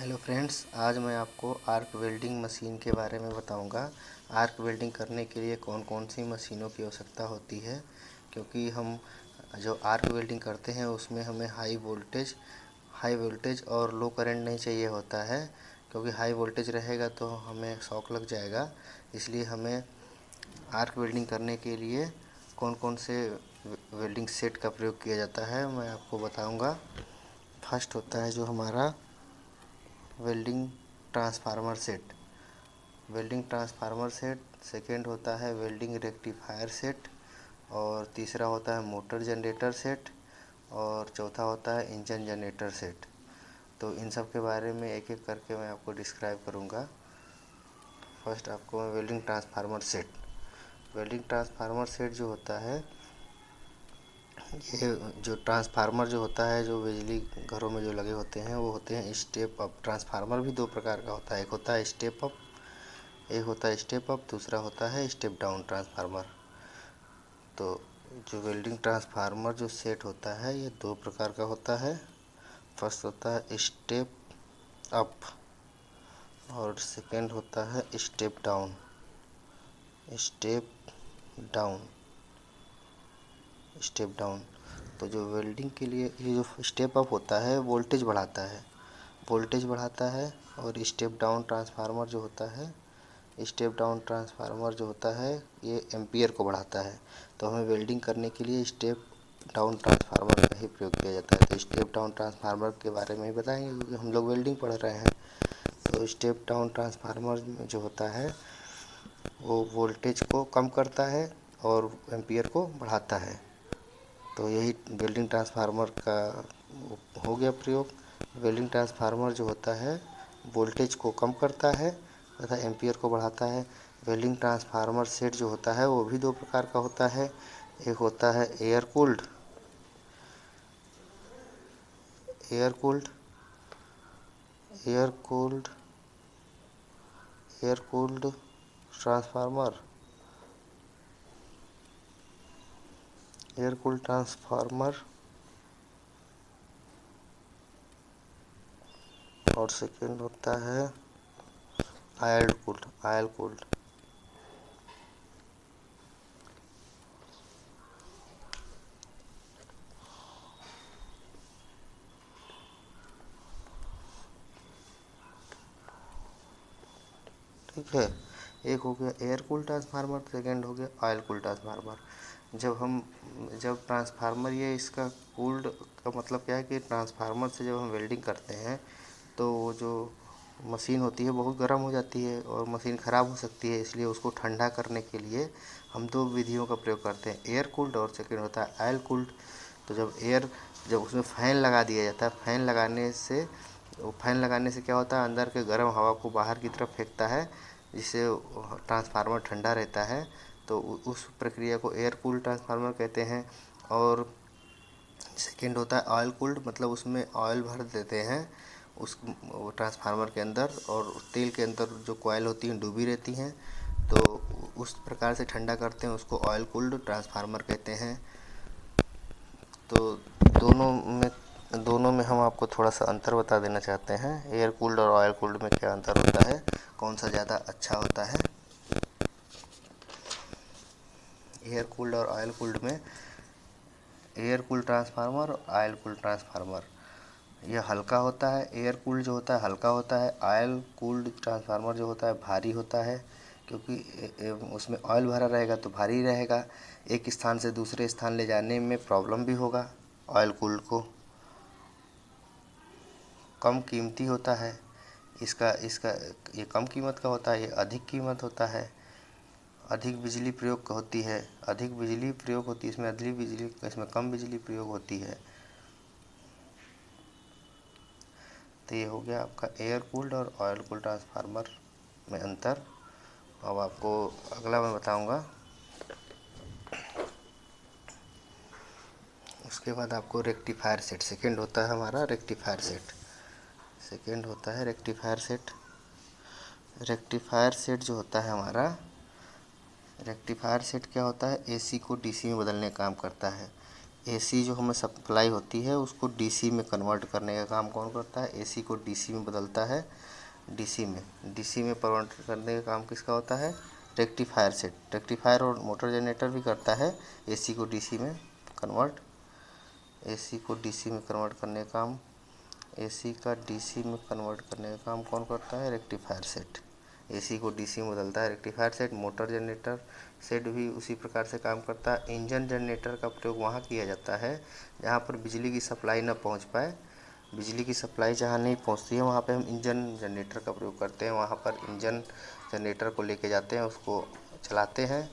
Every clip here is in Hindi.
हेलो फ्रेंड्स, आज मैं आपको आर्क वेल्डिंग मशीन के बारे में बताऊंगा। आर्क वेल्डिंग करने के लिए कौन कौन सी मशीनों की आवश्यकता होती है, क्योंकि हम जो आर्क वेल्डिंग करते हैं उसमें हमें हाई वोल्टेज और लो करंट नहीं चाहिए होता है, क्योंकि हाई वोल्टेज रहेगा तो हमें शॉक लग जाएगा। इसलिए हमें आर्क वेल्डिंग करने के लिए कौन कौन से वेल्डिंग सेट का प्रयोग किया जाता है मैं आपको बताऊंगा। फर्स्ट होता है जो हमारा वेल्डिंग ट्रांसफार्मर सेट। सेकेंड होता है वेल्डिंग रेक्टिफायर सेट, और तीसरा होता है मोटर जनरेटर सेट, और चौथा होता है इंजन जनरेटर सेट। तो इन सब के बारे में एक एक करके मैं आपको डिस्क्राइब करूँगा। फर्स्ट आपको मैं वेल्डिंग ट्रांसफार्मर सेट जो होता है, ये जो ट्रांसफार्मर जो होता है जो बिजली घरों में जो लगे होते हैं वो होते हैं स्टेप अप। ट्रांसफार्मर भी दो प्रकार का होता है, एक होता है स्टेप अप, दूसरा होता है स्टेप डाउन ट्रांसफार्मर। तो जो वेल्डिंग ट्रांसफार्मर जो सेट होता है ये दो प्रकार का होता है। फर्स्ट होता है स्टेप अप और सेकेंड होता है स्टेप डाउन स्टेप डाउन। तो जो वेल्डिंग के लिए ये जो स्टेप अप होता है वोल्टेज बढ़ाता है, और स्टेप डाउन ट्रांसफार्मर जो होता है ये एम्पियर को बढ़ाता है। तो हमें वेल्डिंग करने के लिए स्टेप डाउन ट्रांसफार्मर का ही प्रयोग किया जाता है। तो स्टेप डाउन ट्रांसफार्मर के बारे में ही बताएंगे, क्योंकि हम लोग वेल्डिंग पढ़ रहे हैं। तो स्टेप डाउन ट्रांसफार्मर जो होता है वो वोल्टेज को कम करता है और एम्पियर को बढ़ाता है। तो यही वेल्डिंग ट्रांसफार्मर का हो गया प्रयोग। वेल्डिंग ट्रांसफार्मर जो होता है वोल्टेज को कम करता है तथा एम्पियर को बढ़ाता है। वेल्डिंग ट्रांसफार्मर सेट जो होता है वो भी दो प्रकार का होता है, एक होता है एयर कूल्ड ट्रांसफार्मर और सेकेंड होता है ऑयल कूल्ड। ठीक है, एक हो गया एयर कूल ट्रांसफार्मर, सेकेंड हो गया ऑयल कूल ट्रांसफार्मर। जब ट्रांसफार्मर ये इसका कूल्ड का मतलब क्या है कि ट्रांसफार्मर से जब हम वेल्डिंग करते हैं तो वो जो मशीन होती है बहुत गर्म हो जाती है और मशीन ख़राब हो सकती है। इसलिए उसको ठंडा करने के लिए हम दो विधियों का प्रयोग करते हैं, एयर कूल्ड और सेकेंड होता है ऑयल कूल्ड। तो जब उसमें फ़ैन लगा दिया जाता है, फ़ैन लगाने से क्या होता है, अंदर के गर्म हवा को बाहर की तरफ फेंकता है, जिससे ट्रांसफार्मर ठंडा रहता है। तो उस प्रक्रिया को एयर कूल्ड ट्रांसफार्मर कहते हैं। और सेकेंड होता है ऑयल कूल्ड, मतलब उसमें ऑयल भर देते हैं उस ट्रांसफार्मर के अंदर, और तेल के अंदर जो कॉइल होती हैं डूबी रहती हैं, तो उस प्रकार से ठंडा करते हैं, उसको ऑयल कूल्ड ट्रांसफार्मर कहते हैं। तो दोनों में हम आपको थोड़ा सा अंतर बता देना चाहते हैं, एयर कूल्ड और ऑयल कूल्ड में क्या अंतर होता है, कौन सा ज़्यादा अच्छा होता है। एयर कूल्ड और ऑयल कूल्ड में एयर कूल्ड ट्रांसफार्मर और ऑयल कूल्ड ट्रांसफार्मर यह हल्का होता है। एयर कूल्ड जो होता है हल्का होता है, ऑयल कूल्ड ट्रांसफार्मर जो होता है भारी होता है, क्योंकि उसमें ऑयल भरा रहेगा तो भारी रहेगा। एक स्थान से दूसरे स्थान ले जाने में प्रॉब्लम भी होगा। ऑयल कूल्ड को कम कीमती होता है, इसका इसका ये कम कीमत का होता है, ये अधिक कीमत होता है। अधिक बिजली प्रयोग होती है, इसमें कम बिजली प्रयोग होती है। तो ये हो गया आपका एयर कूल्ड और ऑयल कूल्ड ट्रांसफार्मर में अंतर। अब आपको अगला मैं बताऊंगा। उसके बाद आपको रेक्टिफायर सेट, सेकेंड होता है हमारा रेक्टिफायर सेट। रेक्टिफायर सेट जो होता है रेक्टिफायर सेट क्या होता है, एसी को डीसी में बदलने का काम करता है। एसी जो हमें सप्लाई होती है उसको डीसी में कन्वर्ट करने का काम कौन करता है? एसी को डीसी में बदलता है। डीसी में कन्वर्ट करने का काम किसका होता है? Rectifier set. रेक्टिफायर और मोटर जनरेटर भी करता है एसी को डीसी में कन्वर्ट। एसी को डीसी में कन्वर्ट करने का काम, एसी का डीसी में कन्वर्ट करने का काम कौन करता है? Rectifier set. एसी को डीसी में बदलता है rectifier set. Motor generator set भी उसी प्रकार से काम करता है। इंजन जनरेटर का प्रयोग वहाँ किया जाता है जहाँ पर बिजली की सप्लाई न पहुँच पाए। बिजली की सप्लाई जहाँ नहीं पहुँचती है वहाँ पे हम इंजन जनरेटर का प्रयोग करते हैं। वहाँ पर इंजन जनरेटर को लेके जाते हैं, उसको चलाते हैं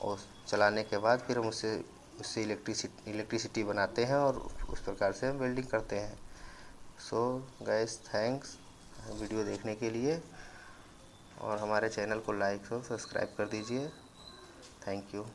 और चलाने के बाद फिर हम उससे इलेक्ट्रिसिटी बनाते हैं और उस प्रकार से हम वेल्डिंग करते हैं। सो गाइस, थैंक्स वीडियो देखने के लिए, और हमारे चैनल को लाइक और सब्सक्राइब कर दीजिए। Thank you.